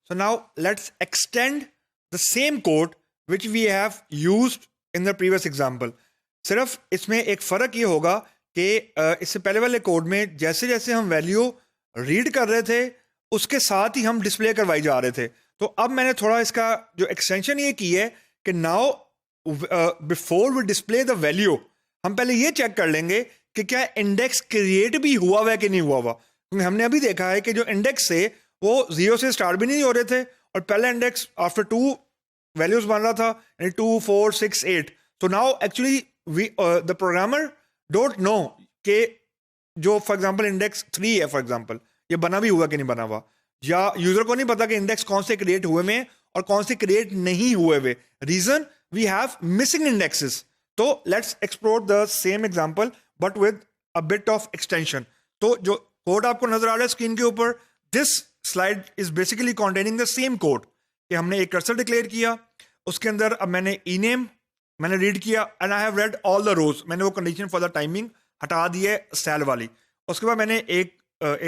So now let's extend the same code which we have used in the previous example. सिर्फ इसमें एक फ़र्क ये होगा कि इससे पहले वाले कोड में जैसे जैसे हम वैल्यू रीड कर रहे थे उसके साथ ही हम डिस्प्ले करवाई जा रहे थे. तो अब मैंने थोड़ा इसका जो एक्सटेंशन ये की है कि now before we display the value हम पहले ये चेक कर लेंगे कि क्या इंडेक्स क्रिएट भी हुआ हुआ है कि नहीं हुआ हुआ. क्योंकि हमने अभी देखा है कि जो इंडेक्स थे वो 0 से स्टार्ट भी नहीं हो रहे थे और पहला इंडेक्स आफ्टर 2 वैल्यूज बन रहा था, 2 4 6 8. तो now actually the programmer don't know कि जो फॉर एग्जांपल इंडेक्स 3 है फॉर एग्जांपल ये बना भी हुआ कि नहीं बना हुआ, या यूजर को नहीं पता कि इंडेक्स कौन से क्रिएट हुए में और कौन से क्रिएट नहीं हुए हुए. Reason we have missing indexes. तो let's explore the same example but with a bit of extension. तो जो कोड आपको नजर आ रहा है स्क्रीन के ऊपर, this slide is basically containing the same code कि हमने एक कर्सर डिक्लेयर किया, उसके अंदर अब मैंने ई-नेम मैंने रीड किया and I have read all the rows. मैंने वो कंडीशन फॉर द टाइमिंग हटा दी है सेल वाली. उसके बाद मैंने एक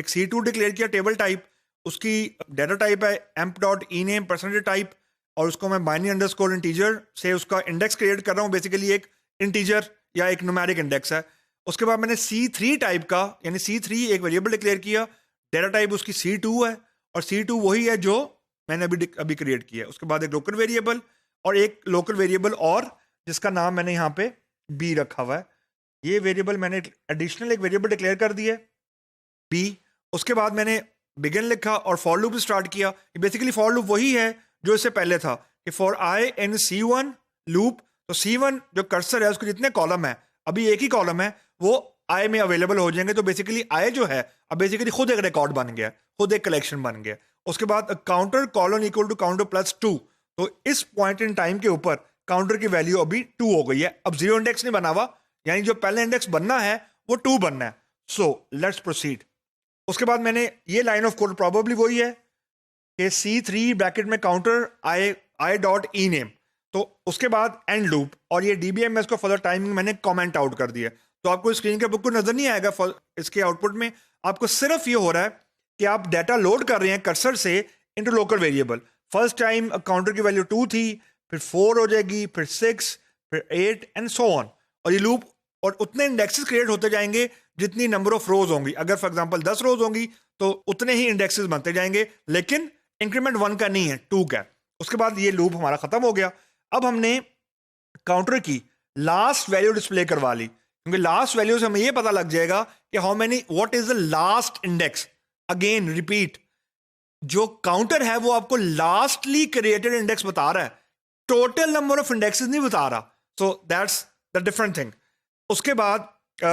C2 डिक्लेयर किया टेबल टाइप, उसकी डाटा टाइप है emp.ename परसेंटेज टाइप और उसको मैं बाइनरी अंडरस्कोर इंटीजर से उसका इंडेक्स क्रिएट कर रहा हूँ. बेसिकली एक इंटीजर या एक न्यूमेरिक इंडेक्स है. उसके बाद मैंने C3 टाइप का यानी C3 एक वेरिएबल डिक्लेयर किया, डाटा टाइप उसकी C2 है और C2 वही है जो मैंने अभी क्रिएट किया है. उसके बाद एक लोकल वेरिएबल और एक लोकल वेरिएबल और जिसका नाम मैंने यहाँ पे बी रखा हुआ है. ये वेरिएबल मैंने एडिशनल एक वेरिएबल डिक्लेयर कर दिया बी. उसके बाद मैंने बिगिन लिखा और फॉर लूप स्टार्ट किया. बेसिकली फॉर लूप वही है जो इससे पहले था कि for I in C1 loop. तो C1 जो कर्सर है उसके जितने कॉलम है, अभी एक ही कॉलम है, वो आई में अवेलेबल हो जाएंगे. तो बेसिकली आई जो है अब बेसिकली खुद एक रिकॉर्ड बन गया, खुद एक कलेक्शन बन गया. उसके बाद counter colon equal to counter plus 2. तो इस पॉइंट इन टाइम के ऊपर काउंटर की वैल्यू अभी 2 हो गई है. अब 0 इंडेक्स नहीं बना हुआ, यानी जो पहले इंडेक्स बनना है वो 2 बनना है. So let's proceed. उसके बाद मैंने ये लाइन ऑफ कोड प्रॉबेबली वही है कि C3 ब्रैकेट में counter I dot E name. तो उसके बाद एंड लूप और ये DBMS को फॉर द टाइमिंग मैंने कमेंट आउट कर दिया. तो आपको स्क्रीन के बुक को नजर नहीं आएगा इसके आउटपुट में. आपको सिर्फ ये हो रहा है कि आप डाटा लोड कर रहे हैं कर्सर से into local variable. First time counter की वैल्यू 2 थी, फिर 4 हो जाएगी, फिर 6, फिर 8 एंड सो ऑन. और ये लूप और उतने इंडेक्सेस क्रिएट होते जाएंगे जितनी नंबर ऑफ रोज होंगी. अगर फॉर एग्जांपल 10 रोज होंगी तो उतने ही इंडेक्सेस बनते जाएंगे, लेकिन इंक्रीमेंट 1 का नहीं है, 2 का. उसके बाद ये लूप हमारा खत्म हो गया. अब हमने काउंटर की लास्ट वैल्यू डिस्प्ले करवा ली, क्योंकि लास्ट वैल्यू से हमें ये पता लग जाएगा कि how many what is the last index. Again repeat, जो काउंटर है वो आपको लास्टली क्रिएटेड इंडेक्स बता रहा है, टोटल नंबर ऑफ इंडेक्सेस नहीं बता रहा. So that's the different thing. उसके बाद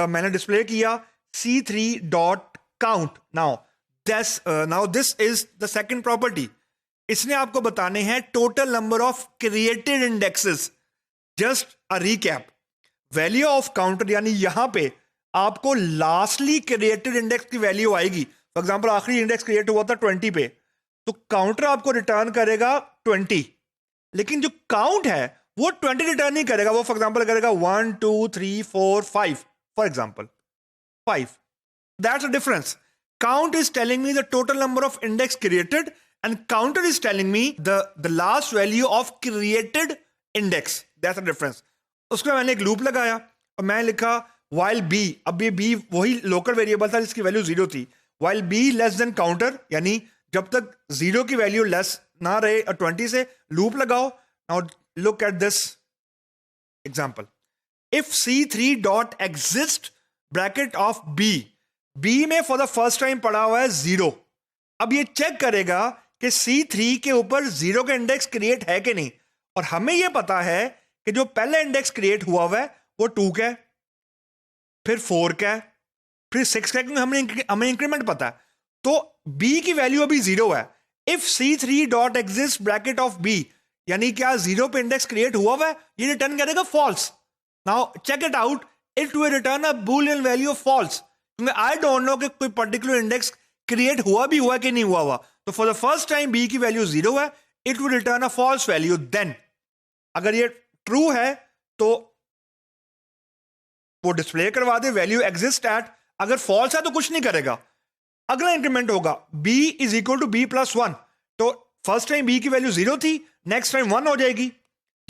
मैंने डिस्प्ले किया C3 dot count. Now this is the second property. इसने आपको बताने हैं total number of created indexes. Just a recap, value of counter यानी यहां पे आपको लास्टली क्रिएटेड इंडेक्स की वैल्यू आएगी. फॉर एग्जांपल आखिरी इंडेक्स क्रिएट हुआ था 20 पे, तो काउंटर आपको रिटर्न करेगा 20, लेकिन जो काउंट है वो 20 रिटर्न नहीं करेगा. वो फॉर एग्जांपल करेगा 1 2 3 4 5, for example 5. That's a difference. Count is telling me the total number of index created and counter is telling me the last value of created index. That's a difference. उसके बाद मैंने एक loop लगाया और मैं लिखा while b. अब ये b वही लोकल वेरिएबल था जिसकी वैल्यू 0 थी. while b less than counter, यानी जब तक 0 की वैल्यू लेस ना रहे 20 से लूप लगाओ. Now look at this example. If C3 dot exist bracket of B में for the first time पड़ा हुआ है 0. अब ये चेक करेगा कि C3 के ऊपर 0 का इंडेक्स क्रिएट है कि नहीं. और हमें ये पता है कि जो पहला इंडेक्स क्रिएट हुआ है वो 2 का है, फिर 4 का है, फिर 6 का है, क्योंकि हमें इंक्रीमेंट पता है. तो B की वैल्यू अभी 0 है. If C3 dot exist bracket of B, यानी क्या 0 पे इंडेक्स क्रिएट हुआ है, ये रिटर्न करेगा false. Now check it out, it will return a boolean value of false, क्योंकि आई डोंट नो कि कोई पर्टिकुलर इंडेक्स क्रिएट हुआ भी हुआ कि नहीं हुआ हुआ. तो for the first time B की वैल्यू 0 है, it will return a false value. Then अगर ये ट्रू है तो वो डिस्प्ले करवा दे वैल्यू एग्जिस्ट एट. अगर फॉल्स है तो कुछ नहीं करेगा. अगला इंक्रीमेंट होगा b is equal to b plus 1. तो फर्स्ट टाइम बी की वैल्यू 0 थी, नेक्स्ट टाइम 1 हो जाएगी।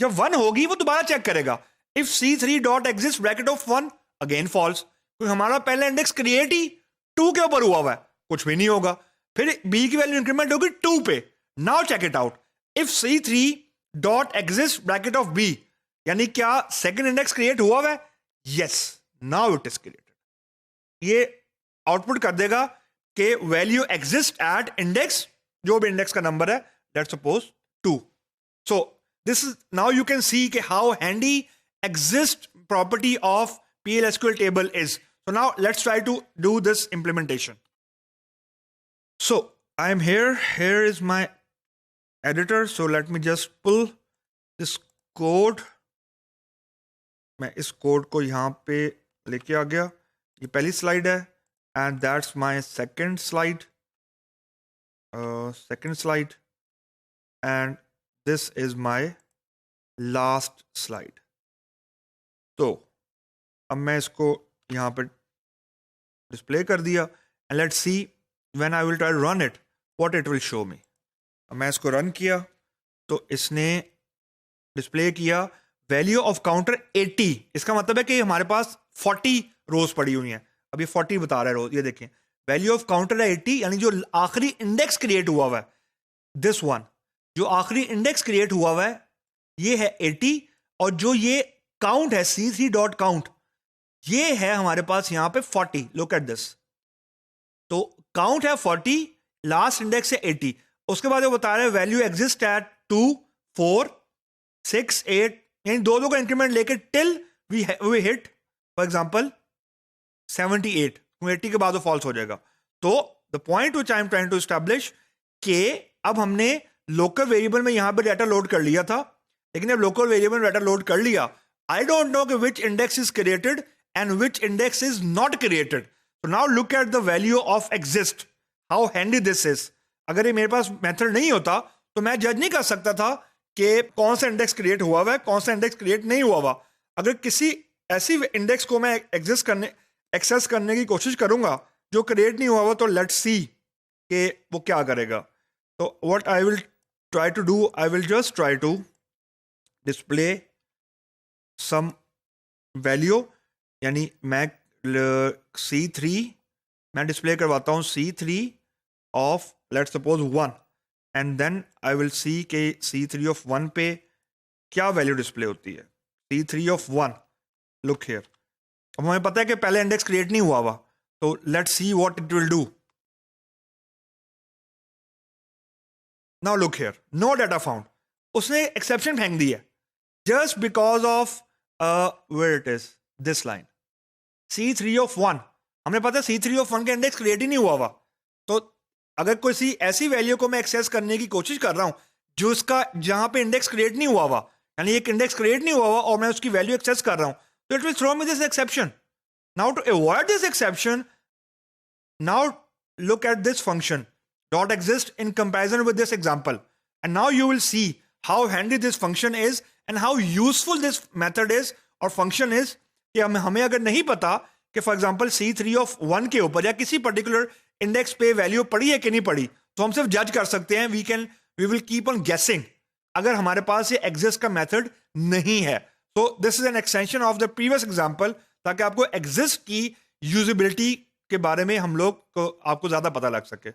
जब 1 होगी वो दोबारा चेक करेगा, if C3 dot exist bracket of 1 again false, क्योंकि हमारा पहला इंडेक्स क्रिएट ही 2 के ऊपर हुआ हुआ है, कुछ भी नहीं होगा। फिर बी की वैल्यू इंक्रीमेंट होगी 2 पे, now check it out, if C3 dot exist bracket of B, यानी क्या सेकंड इंडेक्स क्रिएट हुआ हुआ है? Yes, now it is created. ये आउटपुट कर देगा कि वैल्यू एग्जिस्ट एट इंडेक्स, जो भी इंडेक्स का नंबर है, let's suppose 2। So this is, now you can see कि how handy exist property of PL/SQL table is. So now let's try to do this implementation. So I am here. Here is my editor. So let me just pull this code. मैं इस code को यहाँ पे लेके आ गया। ये पहली slide है and that's my second slide. And this is my last slide. तो अब मैं इसको यहाँ पर डिस्प्ले कर दिया and let's see when I will try to run it what it will show me. अब मैं इसको रन किया तो इसने डिस्प्ले किया वैल्यू ऑफ काउंटर 80। इसका मतलब है कि हमारे पास 40 रोज पड़ी हुई हैं। अब ये 40 बता रहा है रोज, ये देखें वैल्यू ऑफ काउंटर है 80, यानी जो आखिरी इंडेक्स क्रिएट हुआ हुआ है, दिस वन, जो आखिरी इंडेक्स क्रिएट हुआ हुआ है ये है 80, और जो ये काउंट है C3 डॉट काउंट, ये है हमारे पास यहां पे 40। लुक एट दिस, तो काउंट है 40, लास्ट इंडेक्स है 80। उसके बाद वो बता रहे हैं वैल्यू एग्जिस्ट एट 2, 4, 6, 8, यानी दो का इंक्रीमेंट लेके till we hit for example 78, 80 के बाद वो फॉल्स हो जाएगा। तो the point which I am trying to establish के अब हमने लोकल वेरिएबल में यहां पे डाटा लोड कर लिया था, लेकिन अब लोकल वेरिएबल में डाटा लोड कर लिया, I don't know which index is created and which index is not created. So now look at the value of exist. How handy this is. अगर ये मेरे पास मेथड नहीं होता तो मैं जज नहीं कर सकता था कि कौन सा इंडेक्स क्रिएट हुआ हुआ है, कौन सा इंडेक्स क्रिएट नहीं हुआ हुआ। अगर किसी ऐसी इंडेक्स को मैं एक्सेस करने की कोशिश करूंगा जो क्रिएट नहीं हुआ हुआ, तो लेट्स सी कि वो क्या करेगा। तो what I will try to do, I will just try to display some value, यानी मैं C3 मैं डिस्प्ले करवाता हूं C3 of let's suppose 1, and then I will see के C3 ऑफ 1 पे क्या वैल्यू डिस्प्ले होती है। C3 ऑफ 1, लुक हियर, अब हमें पता है कि पहले इंडेक्स क्रिएट नहीं हुआ हुआ, तो let's see what it will do. Now look here, no data found, उसने एक्सेप्शन फेंक दी है just because of where it is, this line C3 of 1, हमने पता है C3 of 1 का इंडेक्स क्रिएट ही नहीं हुआ हुआ। तो अगर कोई ऐसी वैल्यू को मैं एक्सेस करने की कोशिश कर रहा हूं जो इसका जहां पे इंडेक्स क्रिएट नहीं हुआ हुआ, यानी एक इंडेक्स क्रिएट नहीं हुआ हुआ और मैं उसकी वैल्यू एक्सेस कर रहा हूं, तो it will throw me this exception. Now to avoid this exception, now look at this function dot exist in comparison with this example, and now you will see how handy this function is and how useful this method is or function is। कि हमें अगर नहीं पता कि for example C3 of 1 के ऊपर या किसी पर्टिकुलर इंडेक्स पे वैल्यू पड़ी है कि नहीं पड़ी, तो हम सिर्फ जज कर सकते हैं, वी विल कीप ऑन गेसिंग, अगर हमारे पास ये एग्जिस्ट का मेथड नहीं है। तो this is an extension of the previous example, ताकि आपको एग्जिस्ट की यूजेबिलिटी के बारे में हम लोग को आपको ज्यादा पता लग सके।